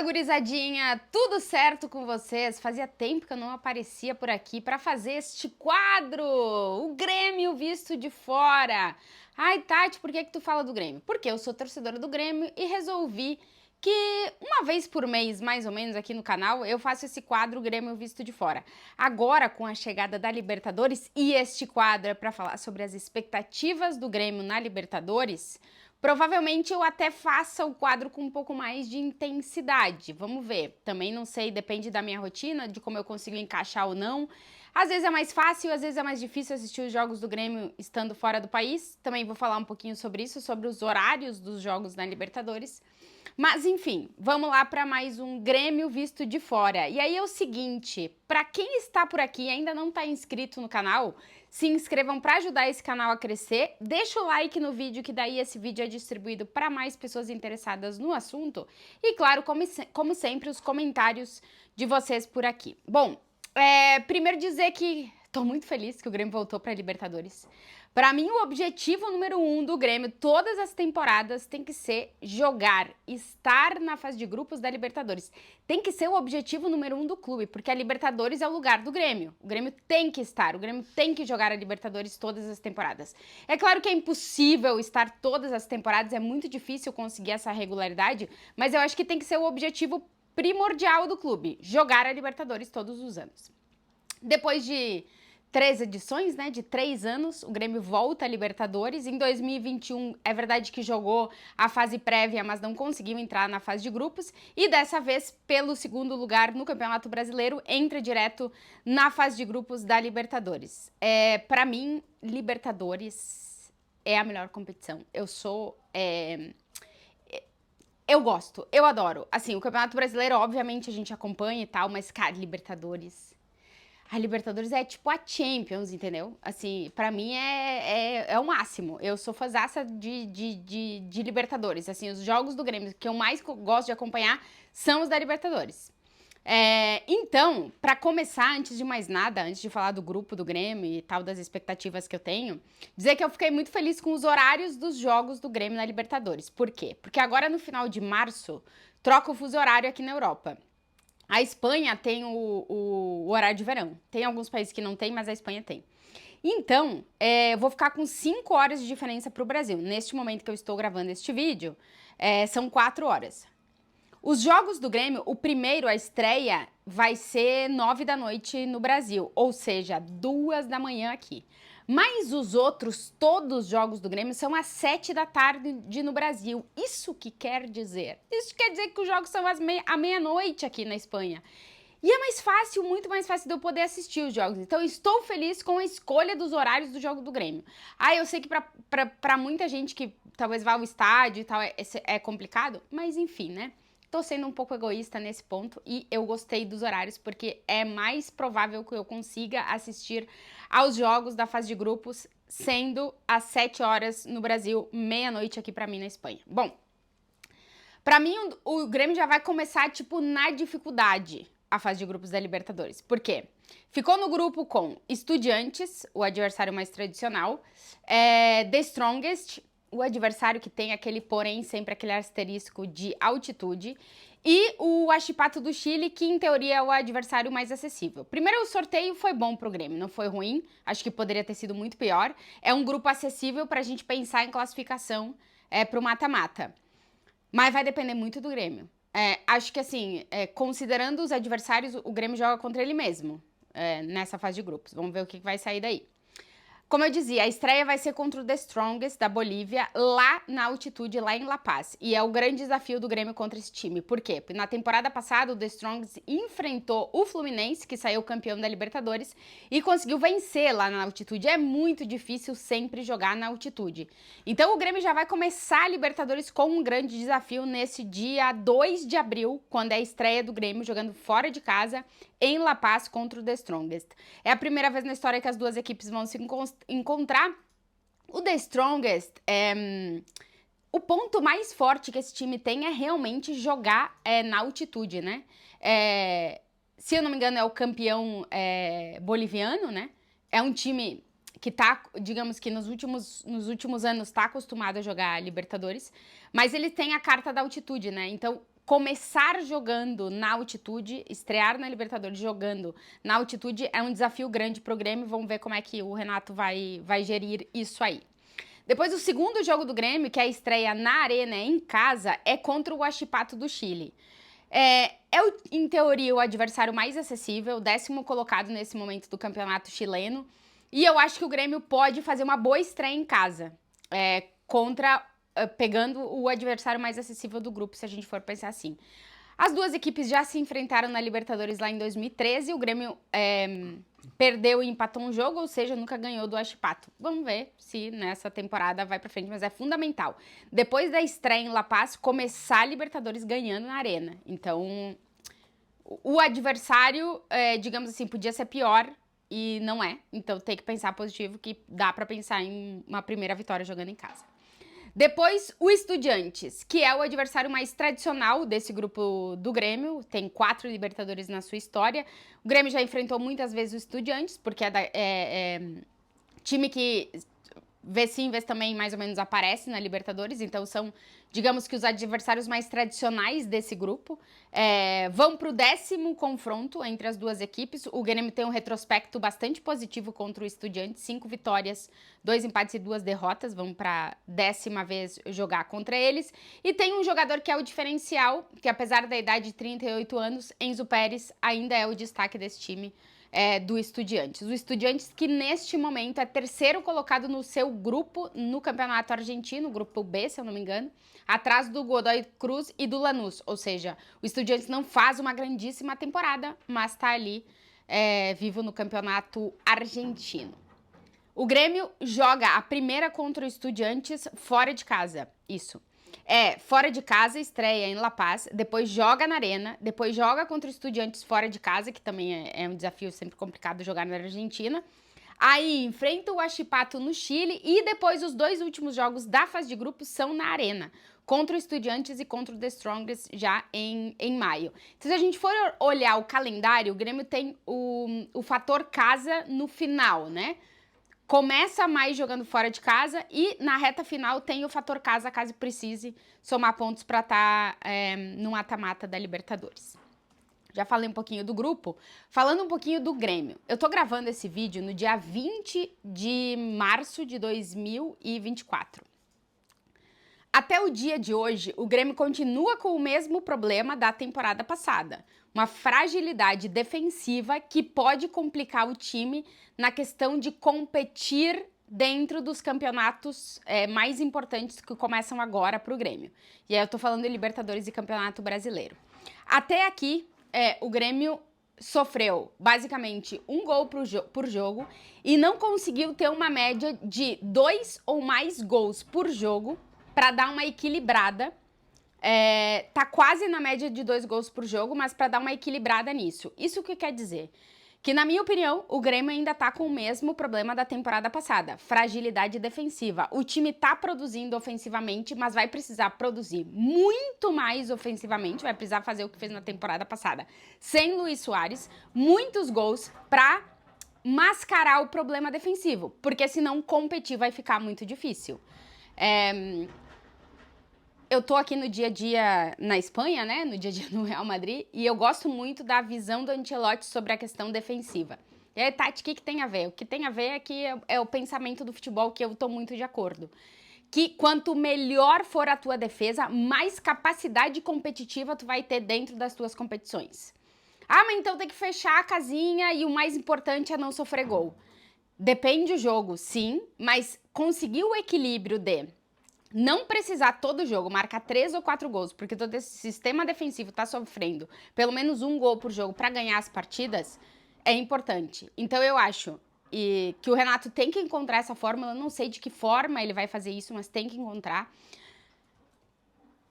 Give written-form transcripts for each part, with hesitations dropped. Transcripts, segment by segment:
Fala, gurizadinha! Tudo certo com vocês? Fazia tempo que eu não aparecia por aqui para fazer este quadro, o Grêmio visto de fora. Ai, Tati, por que tu fala do Grêmio? Porque eu sou torcedora do Grêmio e resolvi que uma vez por mês, mais ou menos, aqui no canal, eu faço esse quadro Grêmio visto de fora. Agora, com a chegada da Libertadores, e este quadro é para falar sobre as expectativas do Grêmio na Libertadores, provavelmente eu até faça o quadro com um pouco mais de intensidade. Vamos ver. Também não sei, depende da minha rotina, de como eu consigo encaixar ou não. Às vezes é mais fácil, às vezes é mais difícil assistir os jogos do Grêmio estando fora do país. Também vou falar um pouquinho sobre isso, sobre os horários dos jogos na Libertadores. Mas enfim, vamos lá para mais um Grêmio visto de fora. E aí é o seguinte, para quem está por aqui e ainda não está inscrito no canal, se inscrevam para ajudar esse canal a crescer, deixa o like no vídeo que daí esse vídeo é distribuído para mais pessoas interessadas no assunto e claro, como sempre, os comentários de vocês por aqui. Bom, primeiro dizer que tô muito feliz que o Grêmio voltou para a Libertadores. Para mim, o objetivo número 1 do Grêmio, todas as temporadas, tem que ser jogar, estar na fase de grupos da Libertadores. Tem que ser o objetivo número 1 do clube, porque a Libertadores é o lugar do Grêmio. O Grêmio tem que estar, o Grêmio tem que jogar a Libertadores todas as temporadas. É claro que é impossível estar todas as temporadas, é muito difícil conseguir essa regularidade, mas eu acho que tem que ser o objetivo primordial do clube, jogar a Libertadores todos os anos. Depois de 3 edições, né, de 3 anos, o Grêmio volta à Libertadores. Em 2021, é verdade que jogou a fase prévia, mas não conseguiu entrar na fase de grupos. E dessa vez, pelo segundo lugar no Campeonato Brasileiro, entra direto na fase de grupos da Libertadores. Para mim, Libertadores é a melhor competição. Eu gosto, eu adoro. Assim, o Campeonato Brasileiro, obviamente, a gente acompanha e tal, mas, cara, Libertadores... A Libertadores é tipo a Champions, entendeu? Assim, pra mim é o máximo. Eu sou fãzaça de Libertadores. Assim, os jogos do Grêmio que eu mais gosto de acompanhar são os da Libertadores. Então, pra começar, antes de mais nada, antes de falar do grupo do Grêmio e tal, das expectativas que eu tenho, dizer que eu fiquei muito feliz com os horários dos jogos do Grêmio na Libertadores. Por quê? Porque agora, no final de março, troca o fuso horário aqui na Europa. A Espanha tem o horário de verão. Tem alguns países que não tem, mas a Espanha tem. Então, eu vou ficar com 5 horas de diferença para o Brasil. Neste momento que eu estou gravando este vídeo, são 4 horas. Os jogos do Grêmio, o primeiro, a estreia, vai ser 9 da noite no Brasil. Ou seja, 2 da manhã aqui. Mas os outros, todos os jogos do Grêmio, são às 7 da tarde no Brasil. Isso que quer dizer? Isso quer dizer que os jogos são à meia-noite aqui na Espanha. E é mais fácil, muito mais fácil de eu poder assistir os jogos. Então, estou feliz com a escolha dos horários do jogo do Grêmio. Eu sei que pra muita gente que talvez vá ao estádio e tal, é complicado, mas enfim, né? Tô sendo um pouco egoísta nesse ponto e eu gostei dos horários porque é mais provável que eu consiga assistir aos jogos da fase de grupos sendo às 7 horas no Brasil, meia-noite aqui pra mim na Espanha. Bom, pra mim o Grêmio já vai começar, tipo, na dificuldade a fase de grupos da Libertadores. Por quê? Ficou no grupo com Estudiantes, o adversário mais tradicional, The Strongest, o adversário que tem aquele, porém, sempre aquele asterisco de altitude, e o Huachipato do Chile, que em teoria é o adversário mais acessível. Primeiro, o sorteio foi bom pro Grêmio, não foi ruim, acho que poderia ter sido muito pior. É um grupo acessível pra gente pensar em classificação pro mata-mata. Mas vai depender muito do Grêmio. Acho que assim, considerando os adversários, o Grêmio joga contra ele mesmo nessa fase de grupos. Vamos ver o que vai sair daí. Como eu dizia, a estreia vai ser contra o The Strongest da Bolívia, lá na altitude, lá em La Paz. E é o grande desafio do Grêmio contra esse time. Por quê? Porque na temporada passada, o The Strongest enfrentou o Fluminense, que saiu campeão da Libertadores, e conseguiu vencer lá na altitude. É muito difícil sempre jogar na altitude. Então o Grêmio já vai começar a Libertadores com um grande desafio nesse dia 2 de abril, quando é a estreia do Grêmio, jogando fora de casa, em La Paz contra o The Strongest. É a primeira vez na história que as duas equipes vão se encontrar. O The Strongest, o ponto mais forte que esse time tem é realmente jogar na altitude, né? Se eu não me engano, é o campeão boliviano, né? É um time que tá, digamos que nos últimos anos tá acostumado a jogar Libertadores, mas ele tem a carta da altitude, né? Então, começar jogando na altitude, estrear na Libertadores jogando na altitude é um desafio grande pro Grêmio. Vamos ver como é que o Renato vai gerir isso aí. Depois, o segundo jogo do Grêmio, que é a estreia na Arena em casa, é contra o Huachipato do Chile. Em teoria, o adversário mais acessível, o 10º colocado nesse momento do campeonato chileno. E eu acho que o Grêmio pode fazer uma boa estreia em casa, pegando o adversário mais acessível do grupo, se a gente for pensar assim. As duas equipes já se enfrentaram na Libertadores lá em 2013, o Grêmio perdeu e empatou um jogo, ou seja, nunca ganhou do Huachipato. Vamos ver se nessa temporada vai pra frente, mas é fundamental. Depois da estreia em La Paz, começar a Libertadores ganhando na Arena. Então, o adversário, digamos assim, podia ser pior e não é. Então, tem que pensar positivo, que dá pra pensar em uma primeira vitória jogando em casa. Depois, o Estudiantes, que é o adversário mais tradicional desse grupo do Grêmio, tem 4 Libertadores na sua história. O Grêmio já enfrentou muitas vezes o Estudiantes, porque é time que vez sim, vez também mais ou menos aparece na Libertadores, então são, digamos que os adversários mais tradicionais desse grupo. Vão pro 10º confronto entre as duas equipes. O Grêmio tem um retrospecto bastante positivo contra o Estudiantes, 5 vitórias, 2 empates e 2 derrotas, vão pra 10ª vez jogar contra eles. E tem um jogador que é o diferencial, que apesar da idade de 38 anos, Enzo Pérez ainda é o destaque desse time, do Estudiantes. O Estudiantes que neste momento é 3º colocado no seu grupo no Campeonato Argentino, grupo B, se eu não me engano, atrás do Godoy Cruz e do Lanús, ou seja, o Estudiantes não faz uma grandíssima temporada, mas tá ali vivo no Campeonato Argentino. O Grêmio joga a primeira contra o Estudiantes fora de casa, isso. Fora de casa, estreia em La Paz, depois joga na Arena, depois joga contra o Estudiantes fora de casa, que também é um desafio sempre complicado jogar na Argentina. Aí enfrenta o Huachipato no Chile e depois os 2 últimos jogos da fase de grupos são na Arena, contra o Estudiantes e contra o The Strongest já em maio. Então, se a gente for olhar o calendário, o Grêmio tem o fator casa no final, né? Começa mais jogando fora de casa e na reta final tem o fator casa, caso precise somar pontos para estar no mata-mata da Libertadores. Já falei um pouquinho do grupo, falando um pouquinho do Grêmio. Eu tô gravando esse vídeo no dia 20 de março de 2024. Até o dia de hoje, o Grêmio continua com o mesmo problema da temporada passada. Uma fragilidade defensiva que pode complicar o time na questão de competir dentro dos campeonatos mais importantes que começam agora para o Grêmio. E aí eu tô falando de Libertadores e Campeonato Brasileiro. Até aqui, o Grêmio sofreu basicamente um gol por jogo e não conseguiu ter uma média de 2 ou mais gols por jogo para dar uma equilibrada. Tá quase na média de 2 gols por jogo, mas para dar uma equilibrada nisso. Isso o que quer dizer? Que, na minha opinião, o Grêmio ainda tá com o mesmo problema da temporada passada, fragilidade defensiva. O time tá produzindo ofensivamente, mas vai precisar produzir muito mais ofensivamente, vai precisar fazer o que fez na temporada passada, sem Luís Soares, muitos gols pra mascarar o problema defensivo, porque senão competir vai ficar muito difícil. Eu tô aqui no dia a dia na Espanha, né, no dia a dia no Real Madrid, e eu gosto muito da visão do Ancelotti sobre a questão defensiva. E aí, Tati, o que tem a ver? O que tem a ver é que é o pensamento do futebol que eu tô muito de acordo. Que quanto melhor for a tua defesa, mais capacidade competitiva tu vai ter dentro das tuas competições. Ah, mas então tem que fechar a casinha e o mais importante é não sofrer gol. Depende do jogo, sim, mas conseguir o equilíbrio de não precisar todo jogo marcar 3 ou 4 gols, porque todo esse sistema defensivo tá sofrendo pelo menos 1 gol por jogo para ganhar as partidas, é importante. Então eu acho que o Renato tem que encontrar essa fórmula, eu não sei de que forma ele vai fazer isso, mas tem que encontrar.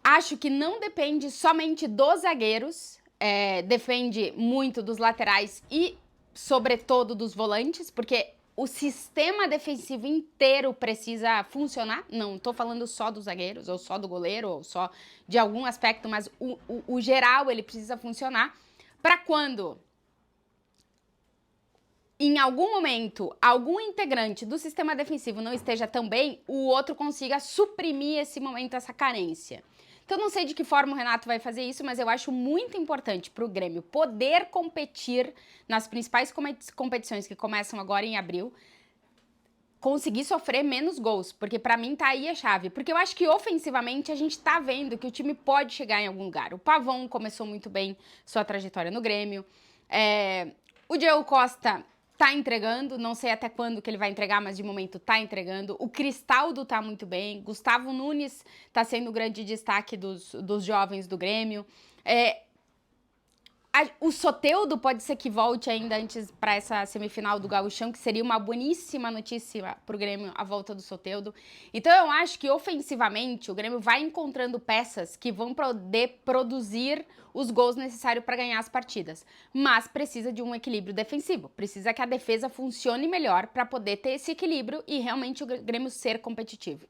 Acho que não depende somente dos zagueiros, depende muito dos laterais e, sobretudo, dos volantes, porque o sistema defensivo inteiro precisa funcionar. Não estou falando só dos zagueiros, ou só do goleiro, ou só de algum aspecto, mas o geral ele precisa funcionar para quando, em algum momento, algum integrante do sistema defensivo não esteja tão bem, o outro consiga suprimir esse momento, essa carência. Então, não sei de que forma o Renato vai fazer isso, mas eu acho muito importante para o Grêmio poder competir nas principais competições que começam agora em abril, conseguir sofrer menos gols, porque pra mim tá aí a chave. Porque eu acho que ofensivamente a gente tá vendo que o time pode chegar em algum lugar. O Pavão começou muito bem sua trajetória no Grêmio. O Diego Costa tá entregando, não sei até quando que ele vai entregar, mas de momento tá entregando. O Cristaldo tá muito bem. Gustavo Nunes tá sendo o grande destaque dos jovens do Grêmio. O Soteldo pode ser que volte ainda antes para essa semifinal do Gauchão, que seria uma boníssima notícia para o Grêmio, a volta do Soteldo. Então eu acho que ofensivamente o Grêmio vai encontrando peças que vão poder produzir os gols necessários para ganhar as partidas. Mas precisa de um equilíbrio defensivo, precisa que a defesa funcione melhor para poder ter esse equilíbrio e realmente o Grêmio ser competitivo.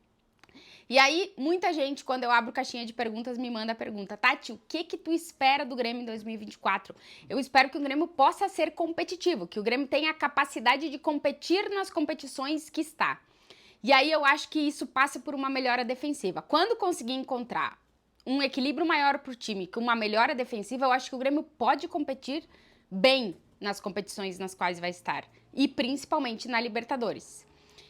E aí, muita gente, quando eu abro caixinha de perguntas, me manda a pergunta: Tati, o que tu espera do Grêmio em 2024? Eu espero que o Grêmio possa ser competitivo, que o Grêmio tenha a capacidade de competir nas competições que está. E aí eu acho que isso passa por uma melhora defensiva. Quando conseguir encontrar um equilíbrio maior para o time, com uma melhora defensiva, eu acho que o Grêmio pode competir bem nas competições nas quais vai estar. E principalmente na Libertadores.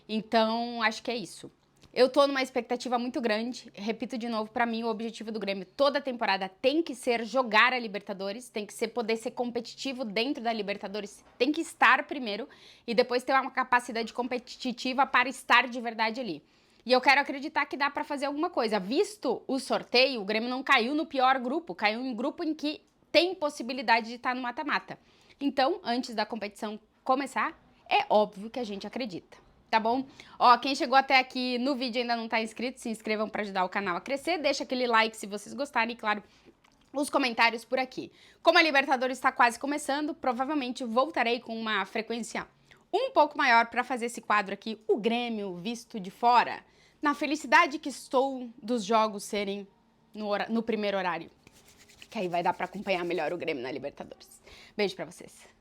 Então, acho que é isso. Eu tô numa expectativa muito grande. Repito de novo, pra mim o objetivo do Grêmio toda a temporada tem que ser jogar a Libertadores, tem que ser poder ser competitivo dentro da Libertadores, tem que estar primeiro e depois ter uma capacidade competitiva para estar de verdade ali. E eu quero acreditar que dá pra fazer alguma coisa. Visto o sorteio, o Grêmio não caiu no pior grupo, caiu em um grupo em que tem possibilidade de estar no mata-mata. Então, antes da competição começar, é óbvio que a gente acredita. Tá bom? Ó, quem chegou até aqui no vídeo e ainda não tá inscrito, se inscrevam para ajudar o canal a crescer. Deixa aquele like se vocês gostarem e, claro, os comentários por aqui. Como a Libertadores está quase começando, provavelmente voltarei com uma frequência um pouco maior para fazer esse quadro aqui, o Grêmio visto de fora, na felicidade que estou dos jogos serem no primeiro horário. Que aí vai dar para acompanhar melhor o Grêmio na Libertadores. Beijo para vocês.